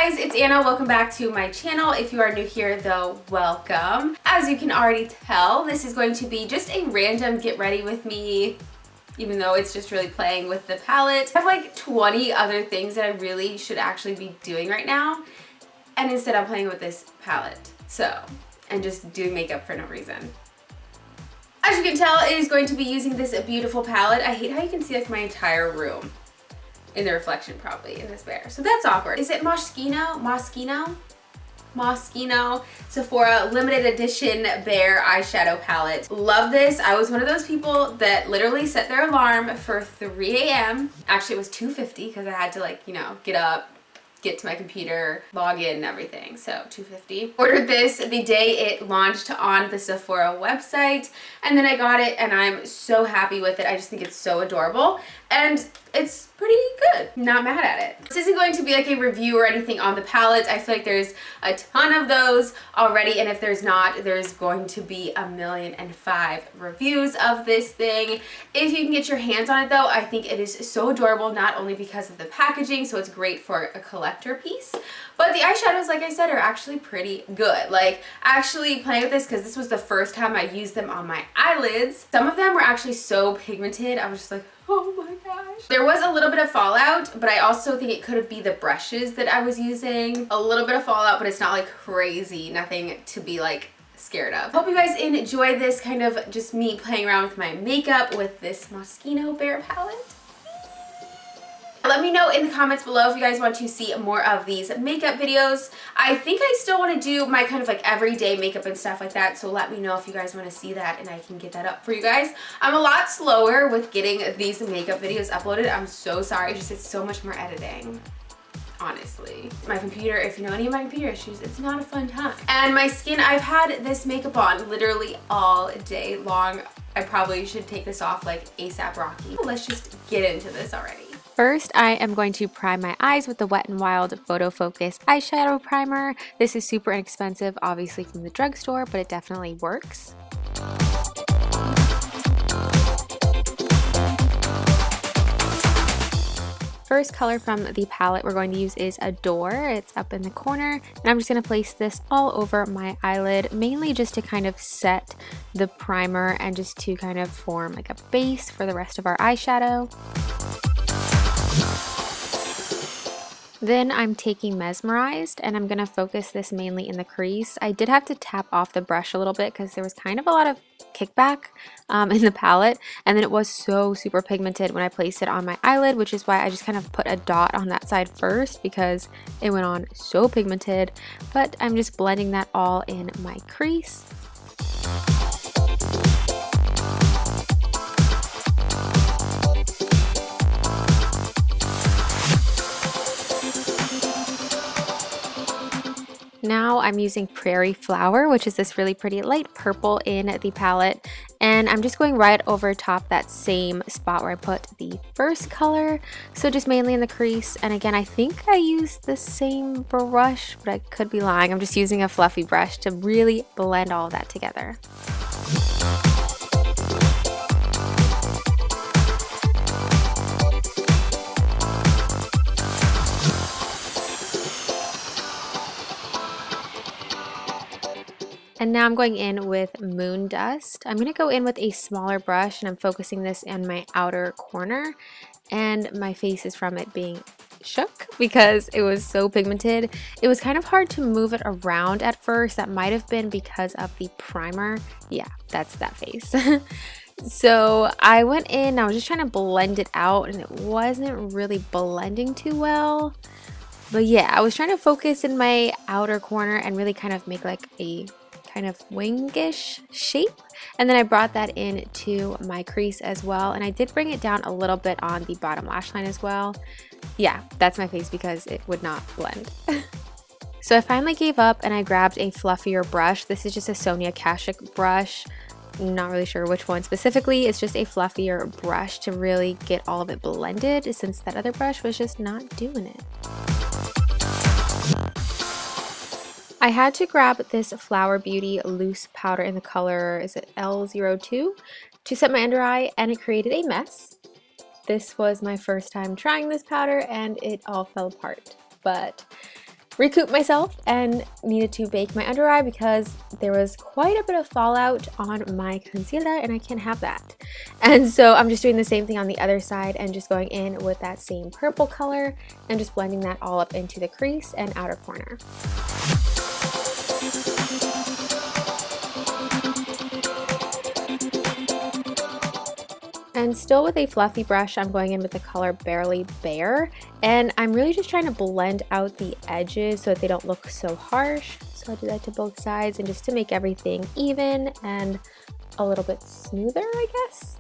guys, it's Anna. Welcome back to my channel. If you are new here though, welcome. As you can already tell, this is going to be just a random get ready with me, even though it's just really playing with the palette. I have like 20 other things that I really should actually be doing right now, and instead I'm playing with this palette. And just doing makeup for no reason. As you can tell, it is going to be using this beautiful palette. I hate how you can see like my entire room in the reflection probably in this bear. So that's awkward. Is it Moschino? Moschino Sephora limited edition bear eyeshadow palette. Love this. I was one of those people that literally set their alarm for 3 a.m. Actually, it was 2:50 because I had to like, you know, get up, get to my computer, log in and everything. So 2:50. Ordered this the day it launched on the Sephora website, and then I got it and I'm so happy with it. I just think it's so adorable and it's pretty good. Not mad at it. This isn't going to be like a review or anything on the palette. I feel like there's a ton of those already, and if there's not, there's going to be 1,000,005 reviews of this thing. If you can get your hands on it though, I think it is so adorable, not only because of the packaging, so it's great for a collector piece, but the eyeshadows, like I said, are actually pretty good. Like, actually playing with this, because this was the first time I used them on my eyelids. Some of them were actually so pigmented, I was just like, oh my gosh. There was a little bit of fallout, but I also think it could be the brushes that I was using. A little bit of fallout, but it's not like crazy. Nothing to be like scared of. Hope you guys enjoy this kind of just me playing around with my makeup with this Moschino bear palette. Let me know in the comments below if you guys want to see more of these makeup videos. I think I still want to do my kind of like everyday makeup and stuff like that, so let me know if you guys want to see that and I can get that up for you guys. I'm a lot slower with getting these makeup videos uploaded. I'm so sorry, it's so much more editing. Honestly. My computer, if you know any of my computer issues, it's not a fun time. And my skin, I've had this makeup on literally all day long. I probably should take this off like ASAP Rocky. Let's just get into this already. First, I am going to prime my eyes with the Wet n Wild Photo Focus Eyeshadow Primer. This is super inexpensive, obviously from the drugstore, but it definitely works. First color from the palette we're going to use is Adore. It's up in the corner, and I'm just going to place this all over my eyelid, mainly just to kind of set the primer and just to kind of form like a base for the rest of our eyeshadow. Then I'm taking Mesmerized and I'm going to focus this mainly in the crease. I did have to tap off the brush a little bit because there was kind of a lot of kickback in the palette, and then it was so super pigmented when I placed it on my eyelid, which is why I just kind of put a dot on that side first because it went on so pigmented. But I'm just blending that all in my crease. Now I'm using Prairie Flower, which is this really pretty light purple in the palette, and I'm just going right over top that same spot where I put the first color, so just mainly in the crease. And again, I think I used the same brush, but I could be lying. I'm just using a fluffy brush to really blend all of that together. And now I'm going in with Moon Dust. I'm going to go in with a smaller brush, and I'm focusing this in my outer corner, and my face is from it being shook because it was so pigmented. It was kind of hard to move it around at first. That might have been because of the primer. Yeah, that's that face. So I went in, I was just trying to blend it out, and it wasn't really blending too well. But yeah, I was trying to focus in my outer corner and really kind of make like a kind of wingish shape, and then I brought that into my crease as well, and I did bring it down a little bit on the bottom lash line as well. Yeah, that's my face because it would not blend. So I finally gave up and I grabbed a fluffier brush. This is just a Sonia Kashuk brush. I'm not really sure which one specifically. It's just a fluffier brush to really get all of it blended, since that other brush was just not doing it. I had to grab this Flower Beauty loose powder in the color, is it L02, to set my under eye, and it created a mess. This was my first time trying this powder and it all fell apart, but recoup myself and needed to bake my under eye because there was quite a bit of fallout on my concealer and I can't have that. And so I'm just doing the same thing on the other side and just going in with that same purple color and just blending that all up into the crease and outer corner. And still with a fluffy brush, I'm going in with the color Barely Bare, and I'm really just trying to blend out the edges so that they don't look so harsh. So I do that to both sides and just to make everything even and a little bit smoother, I guess.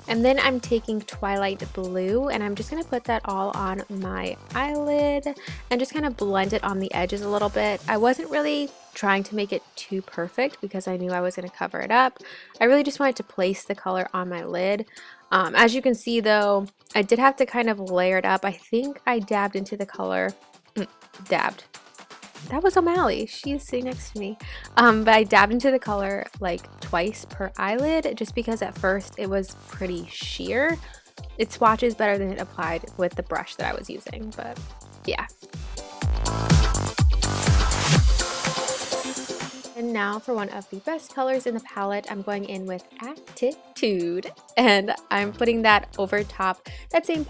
And then I'm taking Twilight Blue and I'm just going to put that all on my eyelid and just kind of blend it on the edges a little bit. I wasn't really trying to make it too perfect because I knew I was going to cover it up. I really just wanted to place the color on my lid. As you can see though, I did have to kind of layer it up. I think I dabbed into the color, dabbed. That was O'Malley. She's sitting next to me. But I dabbed into the color like twice per eyelid just because at first it was pretty sheer. It swatches better than it applied with the brush that I was using, but yeah. And now for one of the best colors in the palette, I'm going in with Attitude, and I'm putting that over top that same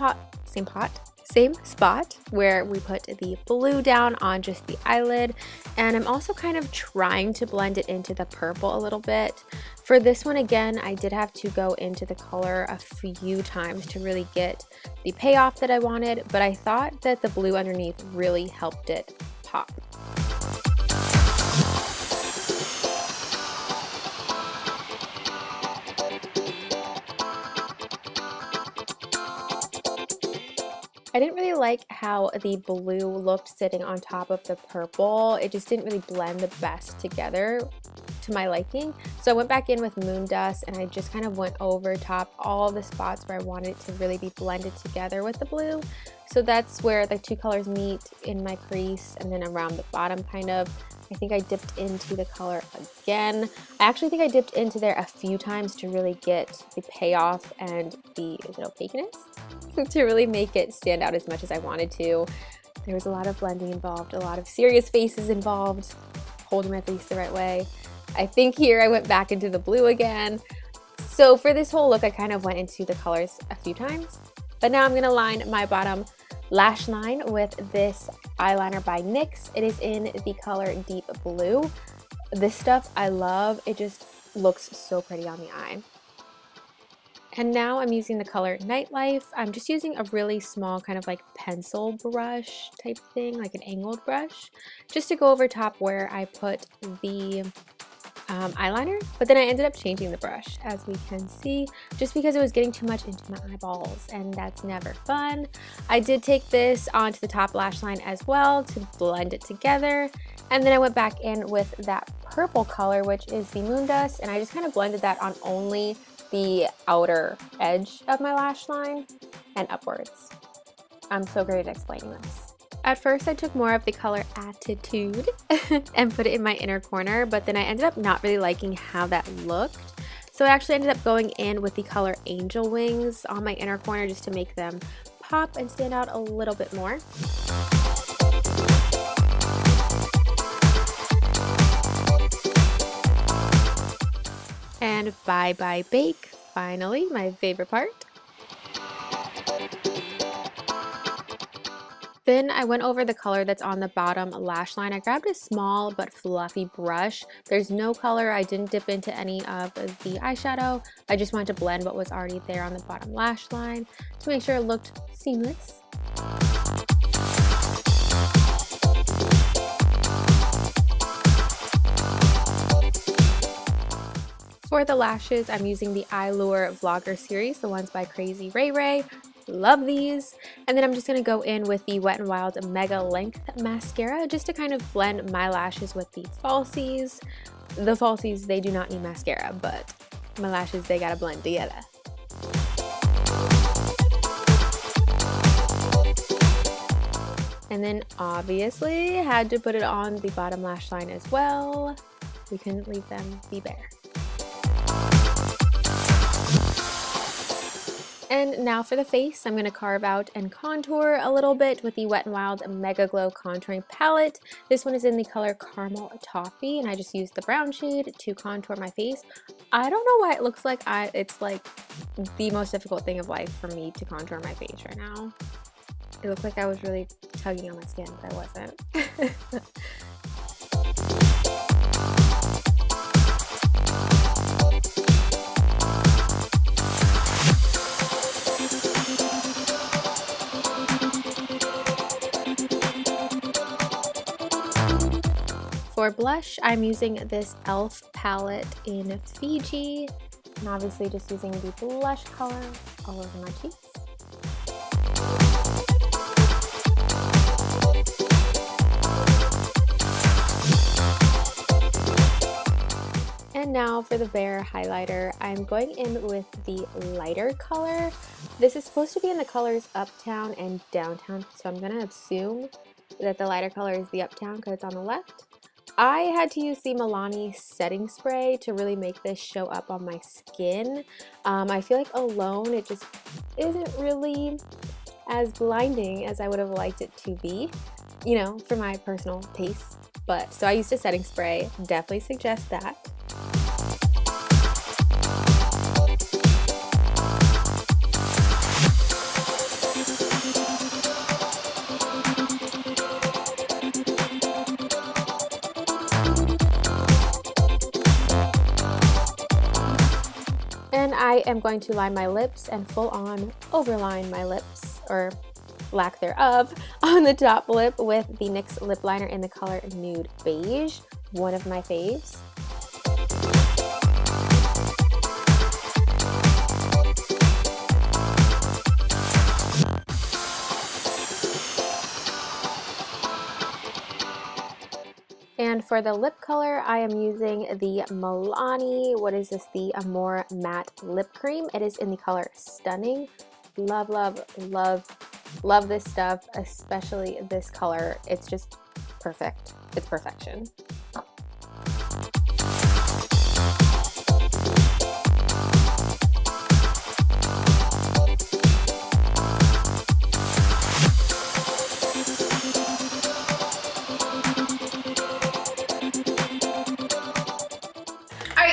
spot where we put the blue down on just the eyelid, and I'm also kind of trying to blend it into the purple a little bit. For this one, again, I did have to go into the color a few times to really get the payoff that I wanted, but I thought that the blue underneath really helped it pop. I didn't really like how the blue looked sitting on top of the purple. It just didn't really blend the best together to my liking. So I went back in with Moon Dust and I just kind of went over top all the spots where I wanted it to really be blended together with the blue. So that's where the two colors meet in my crease and then around the bottom kind of. I think I dipped into the color again. I actually think I dipped into there a few times to really get the payoff and the, is it opaqueness? To really make it stand out as much as I wanted to. There was a lot of blending involved, a lot of serious faces involved, holding my face the right way. I think here I went back into the blue again. So for this whole look, I kind of went into the colors a few times. But now I'm going to line my bottom lash line with this eyeliner by NYX. It is in the color Deep Blue. This stuff I love. It just looks so pretty on the eye. And now I'm using the color Nightlife. I'm just using a really small kind of like pencil brush type thing, like an angled brush, just to go over top where I put the eyeliner. But then I ended up changing the brush, as we can see, just because it was getting too much into my eyeballs, and that's never fun. I did take this onto the top lash line as well to blend it together. And then I went back in with that purple color, which is the Moon Dust, and I just kind of blended that on only the outer edge of my lash line and upwards. I'm so great at explaining this. At first I took more of the color Attitude and put it in my inner corner, but then I ended up not really liking how that looked. So I actually ended up going in with the color Angel Wings on my inner corner just to make them pop and stand out a little bit more. And Bye Bye Bake, finally, my favorite part. Then I went over the color that's on the bottom lash line. I grabbed a small but fluffy brush. There's no color. I didn't dip into any of the eyeshadow. I just wanted to blend what was already there on the bottom lash line to make sure it looked seamless. For the lashes, I'm using the Allure Vlogger series, the ones by Crazy Ray Ray. Love these. And then I'm just going to go in with the Wet n Wild Mega Length Mascara just to kind of blend my lashes with the falsies. The falsies, they do not need mascara, but my lashes, they gotta blend together. And then obviously had to put it on the bottom lash line as well. We couldn't leave them be bare. And now for the face, I'm going to carve out and contour a little bit with the Wet n Wild Mega Glow Contouring Palette. This one is in the color Caramel Toffee, and I just used the brown shade to contour my face. I don't know why it looks like it's like the most difficult thing of life for me to contour my face right now. It looked like I was really tugging on my skin, but I wasn't. For blush, I'm using this e.l.f. palette in Fiji, and obviously just using the blush color all over my cheeks. And now for the Bare highlighter, I'm going in with the lighter color. This is supposed to be in the colors Uptown and Downtown, so I'm going to assume that the lighter color is the Uptown because it's on the left. I had to use the Milani setting spray to really make this show up on my skin. I feel like alone it just isn't really as blinding as I would have liked it to be, you know, for my personal taste. But so I used a setting spray, definitely suggest that. And I am going to line my lips and full on overline my lips, or lack thereof, on the top lip with the NYX lip liner in the color Nude Beige, one of my faves. And for the lip color, I am using the Milani, what is this, the Amore Matte Lip Cream. It is in the color Stunning. Love, love, love, love this stuff, especially this color. It's just perfect. It's perfection.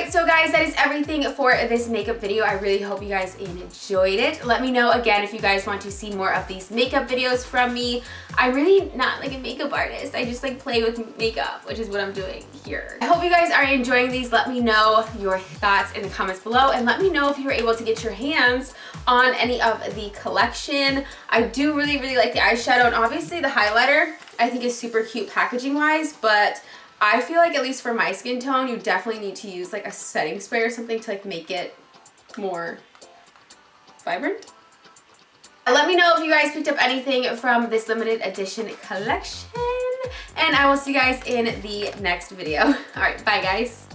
So guys, that is everything for this makeup video. I really hope you guys enjoyed it. Let me know again if you guys want to see more of these makeup videos from me. I'm really not like a makeup artist. I just like play with makeup, which is what I'm doing here. I hope you guys are enjoying these. Let me know your thoughts in the comments below, and let me know if you were able to get your hands on any of the collection. I do really, really like the eyeshadow, and obviously the highlighter I think is super cute packaging wise, but I feel like at least for my skin tone, you definitely need to use like a setting spray or something to like make it more vibrant. Let me know if you guys picked up anything from this limited edition collection, and I will see you guys in the next video. All right, bye guys.